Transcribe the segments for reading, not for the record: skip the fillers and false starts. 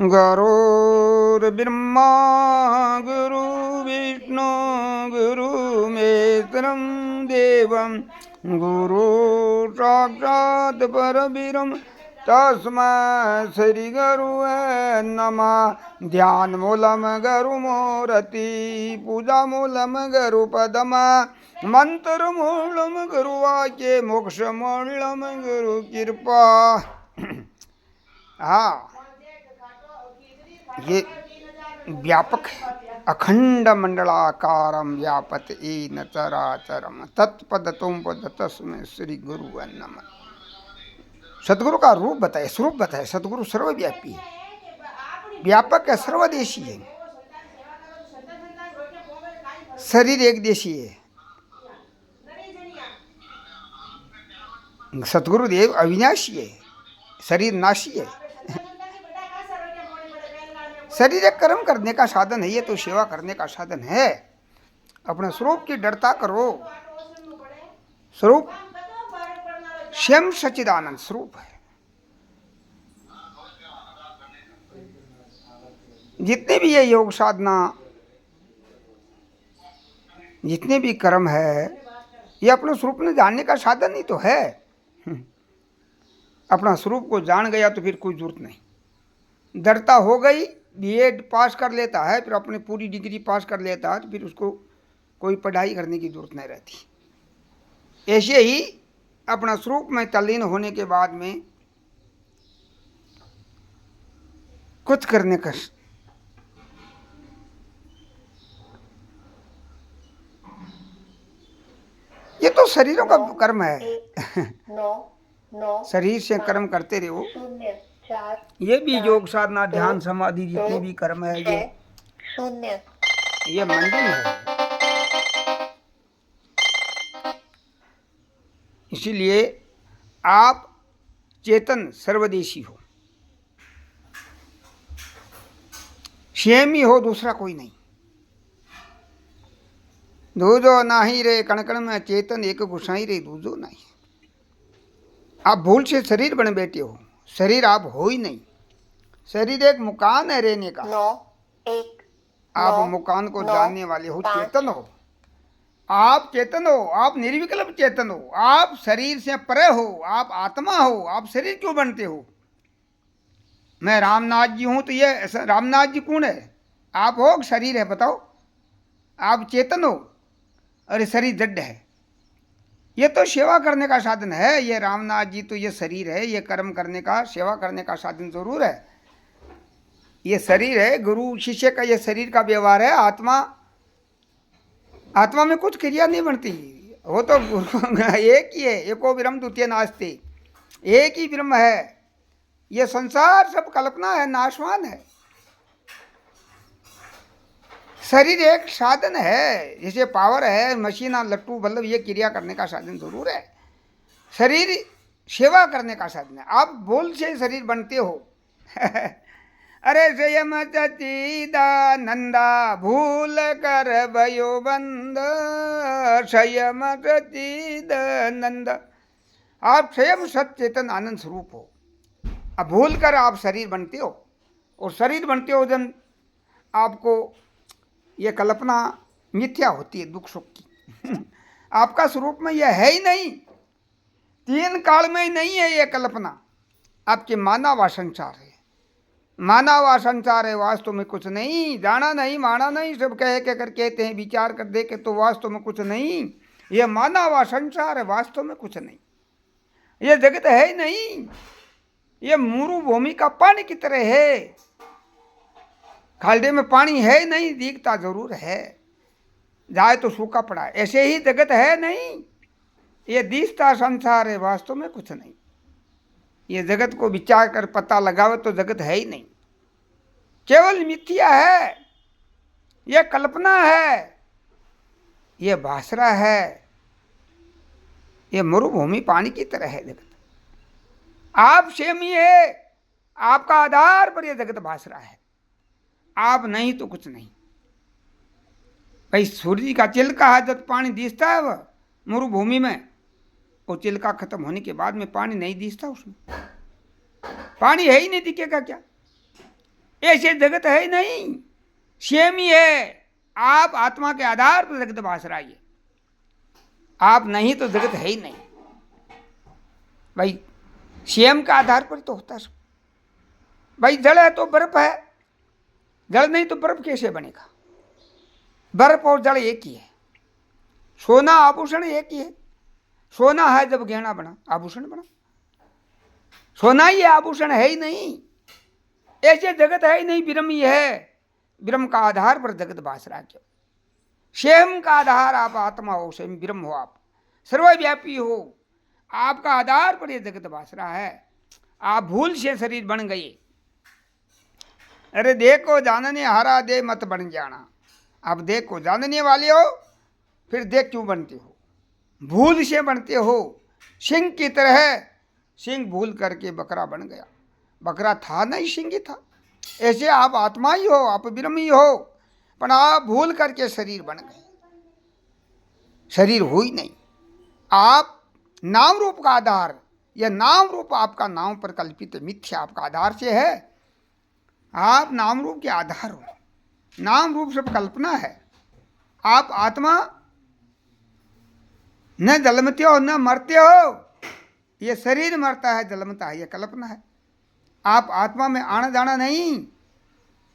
गुरुर्ब्रह्मा गुरुर्विष्णु गुरुर्महेश्वरं देवं गुरु साक्षात् परब्रह्म तस्मै श्री गुरुवे नमः। ध्यान मूलम गुरु मूर्ति पूजा मूलम गुरु पदम मंत्र मूलम गुरु वाक्य मोक्ष मूलम गुरु कृपा। हाँ, ये व्यापक है। अखंड मंडलाकारम व्यापत येन चराचरम तत्पदतुम पद तस्मै श्री गुरु नमः। सदगुरु का रूप बताए, स्वरूप बताए। सदगुरु सर्वव्यापी है, व्यापक है, सर्वदेशी है। शरीर एक देशी है। सदगुरु देव अविनाशी है, शरीर नाशी है। शरीर एक कर्म करने का साधन है, ये तो सेवा करने का साधन है। अपने स्वरूप की डरता करो। स्वरूप स्वयं सच्चिदानंद स्वरूप है। जितने भी ये योग साधना, जितने भी कर्म है, ये अपने स्वरूप में जानने का साधन ही तो है। अपना स्वरूप को जान गया तो फिर कोई जरूरत नहीं। डरता हो गई, बीएड पास कर लेता है, फिर अपनी पूरी डिग्री पास कर लेता है, तो फिर उसको कोई पढ़ाई करने की जरूरत नहीं रहती। ऐसे ही अपना स्वरूप में तल्लीन होने के बाद में कुछ करने का ये तो शरीरों का कर्म है। शरीर से कर्म करते रहो। ये भी योग साधना ध्यान समाधि जितने भी कर्म है, ये मंदिर है। इसीलिए आप चेतन सर्वदेशी हो, स्वयं ही हो, दूसरा कोई नहीं। दूजो नाही रे कण कण में चेतन एक गुसाई रे दूजो नहीं। आप भूल से शरीर बने बैठे हो, शरीर आप हो ही नहीं। शरीर एक मकान है रहने का। आप मकान को जानने वाले हो, चेतन हो। आप चेतन हो, आप निर्विकल्प चेतन हो। आप शरीर से परे हो, आप आत्मा हो। आप शरीर क्यों बनते हो? मैं रामनाथ जी हूं तो ये रामनाथ जी कौन है? आप हो, शरीर है? बताओ। आप चेतन हो और शरीर जड़ है। ये तो सेवा करने का साधन है। ये रामनाथ जी तो ये शरीर है, ये कर्म करने का, सेवा करने का साधन जरूर है। ये शरीर है, गुरु शिष्य का ये शरीर का व्यवहार है। आत्मा, आत्मा में कुछ क्रिया नहीं बनती। वो तो एक ही है, एको ब्रह्म द्वितीय नास्ति। एक ही ब्रह्म है। ये संसार सब कल्पना है, नाशवान है। शरीर एक साधन है, जैसे पावर है, मशीन, लट्टू, बल्लभ, ये क्रिया करने का साधन जरूर है। शरीर सेवा करने का साधन है। आप बोल से शरीर बनते हो। अरे स्वयं सच्चिदानंदा भूल कर भयो बंद, स्वयं सच्चिदानंद। आप स्वयं सच्चेतन आनंद स्वरूप हो। अब भूल कर आप शरीर बनते हो, और शरीर बनते हो जब आपको ये कल्पना मिथ्या होती है दुख सुख की। आपका स्वरूप में यह है ही नहीं, तीन काल में ही नहीं है ये कल्पना। आपके माना वा संसार है, माना वा संसार है, वास्तव में कुछ नहीं। जाना नहीं, माना नहीं, सब कह के कर कहते हैं, विचार कर दे के तो वास्तव में कुछ नहीं। ये माना वा संसार है, वास्तव में कुछ नहीं। ये जगत है ही नहीं। ये मरुभूमि का पानी की तरह है। खालडे में पानी है नहीं, दिखता जरूर है, जाए तो सूखा पड़ा है। ऐसे ही जगत है नहीं। ये दिखता संसार है, वास्तव में कुछ नहीं। ये जगत को विचार कर पता लगावे तो जगत है ही नहीं, केवल मिथ्या है। ये कल्पना है, ये भाषरा है। ये मरुभूमि पानी की तरह है जगत। आप स्वयं ही है, आपका आधार पर यह जगत भाषरा है। आप नहीं तो कुछ नहीं। भाई सूर्य का चिल्का है, जब पानी दिखता है वह मरुभूमि में, वो चिल्का खत्म होने के बाद में पानी नहीं दिखता। उसमें पानी है ही नहीं, दिखेगा क्या? ऐसे जगत है ही नहीं, सेम ही है। आप आत्मा के आधार पर जगत भास रहा है, आप नहीं तो जगत है ही नहीं भाई। सेम का आधार पर तो होता सब भाई। जल है तो बर्फ है, जल नहीं तो बर्फ कैसे बनेगा? बर्फ और जल एक ही है। सोना आभूषण एक ही है। सोना है जब गहना बना, आभूषण बना। सोना ही आभूषण है ही नहीं। ऐसे जगत है ही नहीं, ब्रह्म ही है। ब्रह्म का आधार पर जगत भास रहा क्यों? स्वयं का आधार आप आत्मा हो, स्वयं ब्रह्म हो, आप सर्वव्यापी हो। आपका आधार पर यह जगत भास रहा है। आप भूल से शरीर बन गए। अरे देखो जानने हारा दे मत बन जाना। आप देखो जानने वाले हो, फिर देख क्यों बनते हो? भूल से बनते हो। सिंह की तरह सिंह भूल करके बकरा बन गया। बकरा था नहीं, सिंह ही था। ऐसे आप आत्मा ही हो, आप ब्रह्म ही हो, पर आप भूल करके शरीर बन गए। शरीर हो ही नहीं। आप नाम रूप का आधार, यह नाम रूप आपका नाम पर कल्पित मिथ्या आपका आधार से है। आप नाम रूप के आधार हो। नाम रूप सब कल्पना है। आप आत्मा न जन्मते हो न मरते हो। ये शरीर मरता है, जन्मता है, ये कल्पना है। आप आत्मा में आना जाना नहीं।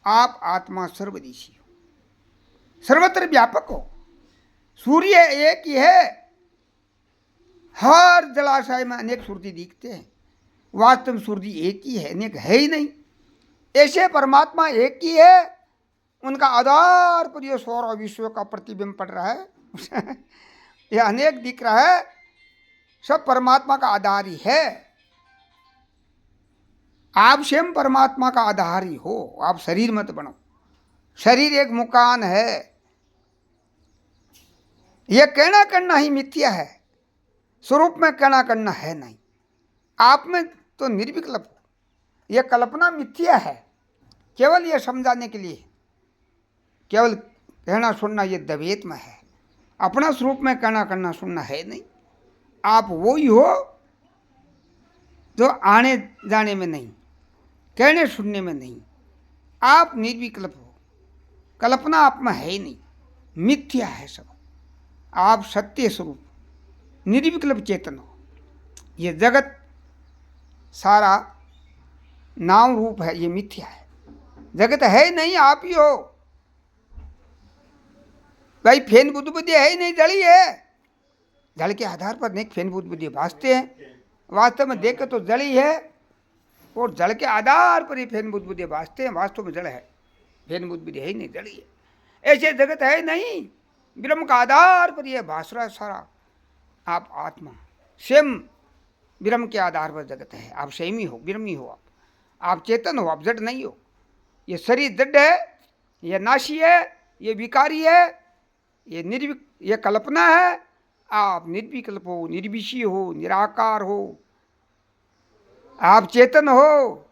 आप आत्मा सर्वदेशी हो, सर्वत्र व्यापक हो। सूर्य एक ही है। हर जलाशय में अनेक सूर्य दिखते हैं, वास्तव में सूर्य एक ही है, अनेक है ही नहीं। ऐसे परमात्मा एक ही है। उनका आधार पर यह सौर और विश्व का प्रतिबिंब पड़ रहा है। यह अनेक दिख रहा है, सब परमात्मा का आधार ही है। आप स्वयं परमात्मा का आधार ही हो। आप शरीर मत बनो। शरीर एक मकान है। यह कहना करना ही मिथ्या है। स्वरूप में कहना करना है नहीं। आप में तो निर्विकल्प हो। यह कल्पना मिथ्या है, केवल यह समझाने के लिए। केवल कहना सुनना ये द्वैत में है। अपना स्वरूप में कहना करना सुनना है नहीं। आप वो ही हो जो आने जाने में नहीं, कहने सुनने में नहीं। आप निर्विकल्प हो। कल्पना आप में है ही नहीं, मिथ्या है सब। आप सत्य स्वरूप निर्विकल्प चेतन हो। ये जगत सारा नाम रूप है, ये मिथ्या है। जगत है ही नहीं, आप ही हो भाई। फेन बुद्ध बुद्धि है ही नहीं, जड़ ही है। जड़ के आधार पर अनेक फेन बुद्ध बुद्धि भासते हैं। वास्तव में देख तो जड़ ही है, और जड़ के आधार पर ही फेन बुद्ध बुद्धि भासते हैं। वास्तव में जड़ है, फेन बुद्ध बुद्धि है ही नहीं, जड़ ही है। ऐसे जगत है ही नहीं। ब्रह्म का आधार पर यह भास रहा है सारा। आप आत्मा स्वयं ब्रह्म के आधार पर जगत है। आप स्वयं ही हो, ब्रह्म ही हो। आप चेतन हो, आप जड़ नहीं हो। ये शरीर जड़ है, यह नाशी है, ये विकारी है, ये कल्पना है। आप निर्विकल्प हो, निर्विषी हो, निराकार हो। आप चेतन हो,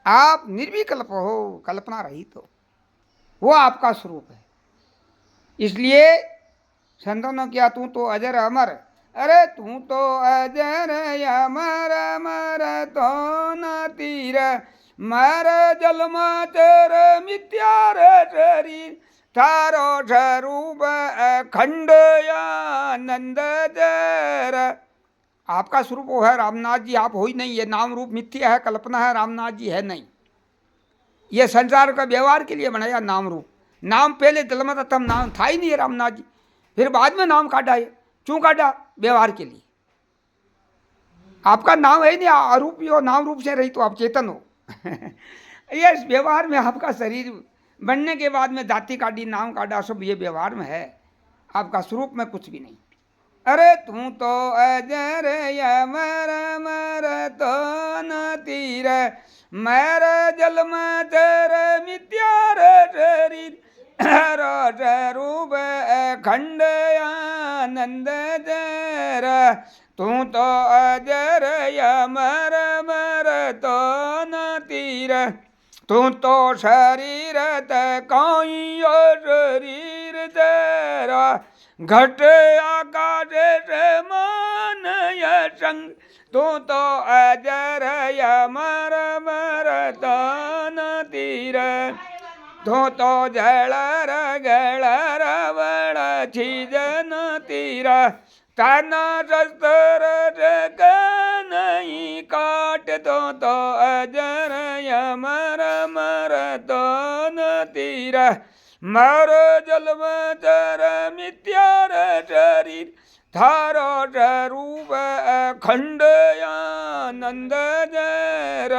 आप निर्विकल्प हो, कल्पना रहित हो। वो आपका स्वरूप है। इसलिए संतों ने किया, तू तो अजर अमर। अरे तू तो अजर अमर, अमर तो न तीर, मर जलम चर मिथ्या शरीर, थारो स्वरूप अखंड आनंद जर। आपका स्वरूप वो है रामनाथ जी, आप हो ही नहीं। ये नाम रूप मिथ्या है, कल्पना है, रामनाथ जी है नहीं। ये संसार का व्यवहार के लिए बनाया नाम रूप। नाम पहले जन्म था तब नाम था ही नहीं है रामनाथ जी, फिर बाद में नाम काटा है। क्यों काटा? व्यवहार के लिए। आपका नाम है ही नहीं, अरूप हो, नाम रूप से रही तो आप चेतन हो। ये व्यवहार में आपका शरीर बनने के बाद में जाति काटी, नाम काटा, सब ये व्यवहार में है। आपका स्वरूप में कुछ भी नहीं। अरे तू तो अजर अमर, अमर तो न तीर, मर जलम चर मिथ्या शरीर, रूप अखंड आनंद जर। तू तो अजर अमर, अमर तो न तीर, तू तो शरीर कोई शरीर जरा, घट आकाश से मान संग तू तो अजर अमर मरता न तीर तू तो जलर गलर वण छीजन तीर तन शस्त्र नहीं काट तो अजर अमर मरता न तीर मर जलम चर मिथ्यार शरीर थारो स्वरूप अखंड आनंद जर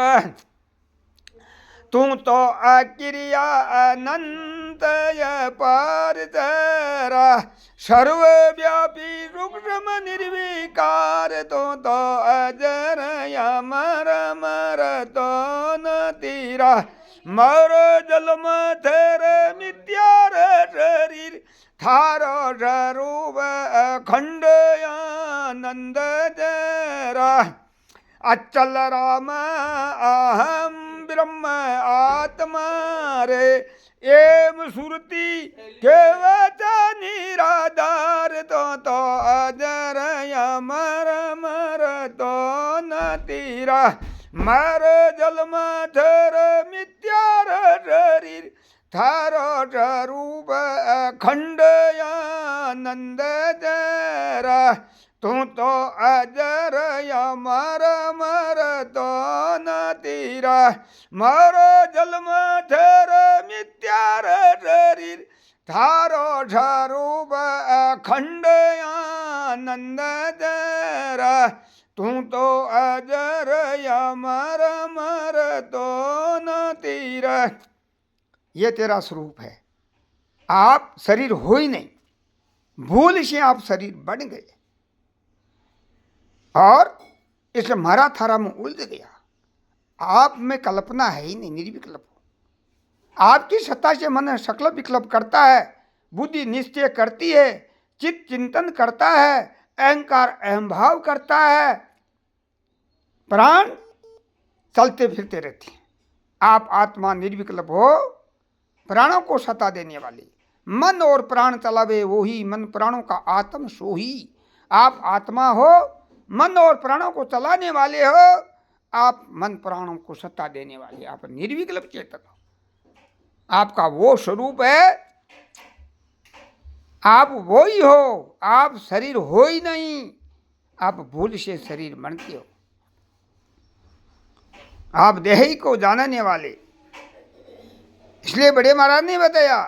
तू तो अक्रिया अनंत पार जरा सर्वव्यापी सूक्ष्म निर्विकार तो अजर अमर मर तो न तीरा मर जलम थर मिथ्यार शरीर थारो स्वरूप अखंड आनंद जरा अचल राम अहम ब्रह्म आत्मा रे एम सुरती केवच निराधार तो अजर अमर मर तो न तीरा मर जलम थर मिथ्यार शरीर थारो स्वरूप अखंड आनंद जरा तू तो अजर अमर मर तो न तीरा मर जलम थर मिथ्यार शरीर थारो स्वरूप अखंड आनंद जरा तू तो अजर अमर मर तो न तीरा ये तेरा स्वरूप है। आप शरीर हो ही नहीं, भूल से आप शरीर बन गए और इसलिए मारा थारा में उलझ गया। आप में कल्पना है ही नहीं, निर्विकल्प हो। आपकी सत्ता से मन सकल विकल्प करता है, बुद्धि निश्चय करती है, चित्त चिंतन करता है, अहंकार अहम भाव करता है, प्राण चलते फिरते रहते हैं। आप आत्मा निर्विकल्प हो, प्राणों को सत्ता देने वाले, मन और प्राण चलावे वो ही, मन प्राणों का आत्म सोही। आप आत्मा हो, मन और प्राणों को चलाने वाले हो, आप मन प्राणों को सत्ता देने वाले, आप निर्विकल्प चेतन हो। आपका वो स्वरूप है, आप वो ही हो। आप शरीर हो ही नहीं, आप भूल से शरीर बनते हो। आप देही को जानने वाले, इसलिए बड़े महाराज ने बताया,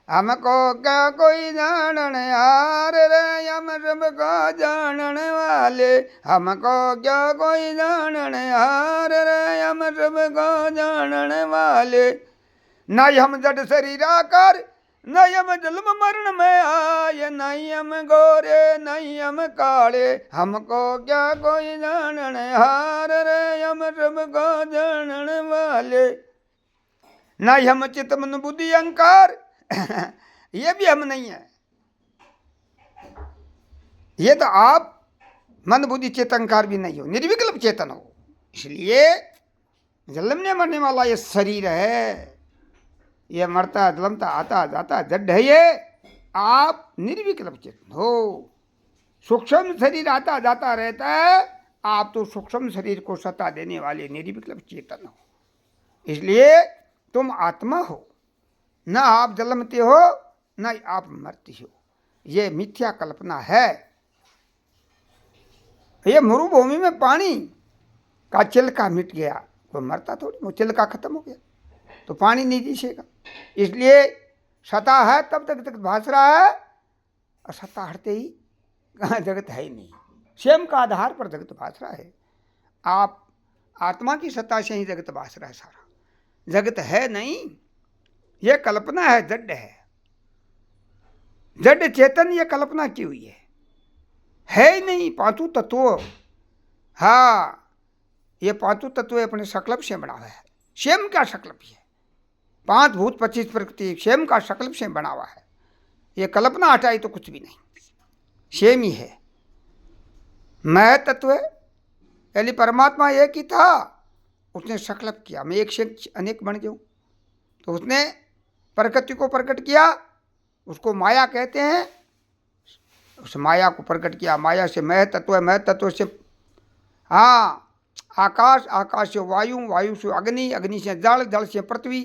हमको क्या कोई जानन यार रे, हम सबको जानन वाले। हमको क्या कोई जानन यार रे, हम सबको जानन वाले। न हम जड़ शरीर आकर, न हम जन्म मरण में आए, नहीं हम गोरे नहीं हम काले। हमको क्या कोई जानन यार रे, हम सबको जानन वाले। न हम चित्त मन बुद्धि अहंकार, ये भी हम नहीं है। ये तो आप मन बुद्धि चित्त अहंकार भी नहीं हो, निर्विकल्प चेतन हो। इसलिए जन्मने मरने वाला ये शरीर है, ये मरता जन्मता आता जाता जड़ है ये। आप निर्विकल्प चेतन हो। सूक्ष्म शरीर आता जाता रहता है, आप तो सूक्ष्म शरीर को सत्ता देने वाले निर्विकल्प चेतन हो। इसलिए तुम आत्मा हो, न आप जन्मते हो न आप मरती हो। ये मिथ्या कल्पना है। ये मरुभूमि में पानी का चिल्का मिट गया तो मरता थोड़ी, वो चिल्का खत्म हो गया तो पानी नहीं दिखेगा। इसलिए सत्ता है तब तक जगत भास रहा है, और सत्ता हटते ही जगत है ही नहीं। स्वयं का आधार पर जगत भास रहा है। आप आत्मा की सत्ता से ही जगत भास रहा है। सारा जगत है नहीं, यह कल्पना है, जड़ है। जड़ चेतन ये कल्पना की हुई है ही नहीं। पांचों तत्व, हाँ, ये पांचों तत्व अपने संकल्प से बना हुआ है। स्वयं का संकल्प है। 5 भूत 25 प्रकृति स्वयं का संकल्प से बना हुआ है। ये कल्पना हटाई तो कुछ भी नहीं, स्वयं ही है। मैं तत्व है, यानी परमात्मा एक ही था, उसने संकल्प किया मैं एक से अनेक बन जाऊं, तो उसने प्रकृति को प्रकट किया, उसको माया कहते हैं। उस माया को प्रकट किया, माया से मैं तत्व है, मैं तत्व से हाँ, आकाश, आकाश से वायु, वायु से अग्नि, अग्नि से जल, जल से पृथ्वी,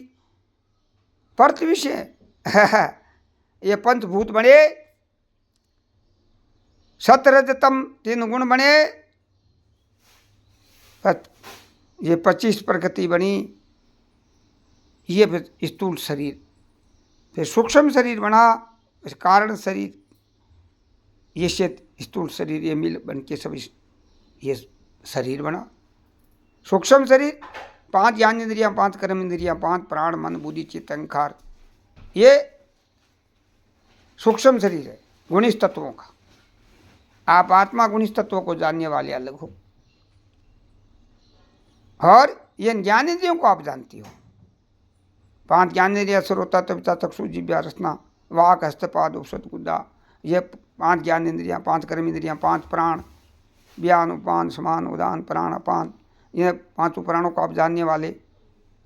पृथ्वी से ये पंचभूत बने। सतरजतम 3 गुण बने। ये 25 प्रकृति बनी। ये फिर स्थूल शरीर, फिर सूक्ष्म शरीर बना, फिर कारण शरीर, ये से स्थूल शरीर, ये मिल बन के सब ये शरीर बना। सूक्ष्म शरीर 5 ज्ञान इंद्रियां, 5 कर्म इंद्रियां, 5 प्राण, मन, बुद्धि, चित्त, अहंकार, ये सूक्ष्म शरीर है गुणित तत्वों का। आप आत्मा गुणित तत्वों को जानने वाले अलग हो, और ये ज्ञान इंद्रियों को आप जानती हो। 5 ज्ञान इंद्रिया श्रोता, त्वचा, चक्षु, जिह्वा, रसना, वाक, हस्तपाद, औषध, गुदा, ये 5 ज्ञान इंद्रियां, 5 कर्म इंद्रियां, 5 प्राण, व्यान, उपान, समान, उदान, प्राण, अपान, ये 5 प्राणों को आप जानने वाले।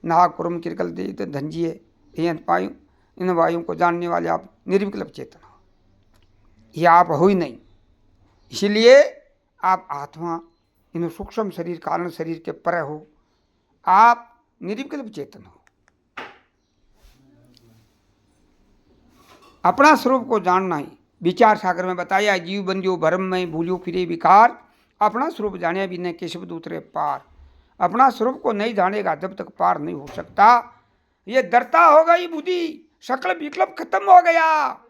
नाग, कुर्म, किरकल, देव, धंजिए, ये वायु, इन वायु को जानने वाले आप निर्विकल्प चेतन हो। ये आप हो ही नहीं, इसीलिए आप आत्मा इन सूक्ष्म शरीर, कारण शरीर के पर हो। आप निर्विकल्प चेतन हो। अपना स्वरूप को जानना ही विचार सागर में बताया। जीव बंदियो भरम में भूलियो फिरे विकार, अपना स्वरूप जाने बिना केशव दूसरे पार। अपना स्वरूप को नहीं जानेगा जब तक पार नहीं हो सकता। ये दरता हो गई बुद्धि, सकल विकल्प खत्म हो गया।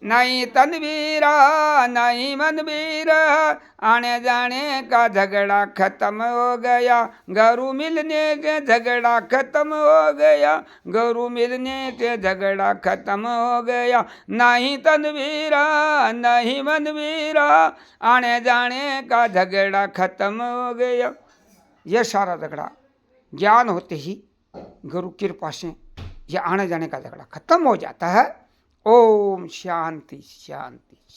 नहीं तन वीरा नहीं मन वीरा, आने जाने का झगड़ा खत्म हो गया। गुरु मिलने के झगड़ा खत्म हो गया, गुरु मिलने के झगड़ा खत्म हो गया। नहीं तन वीरा नहीं मन वीरा, आने जाने का झगड़ा खत्म हो गया। यह सारा झगड़ा ज्ञान होते ही गुरु कृपा से यह आने जाने का झगड़ा खत्म हो जाता है। ओम शांति शांति।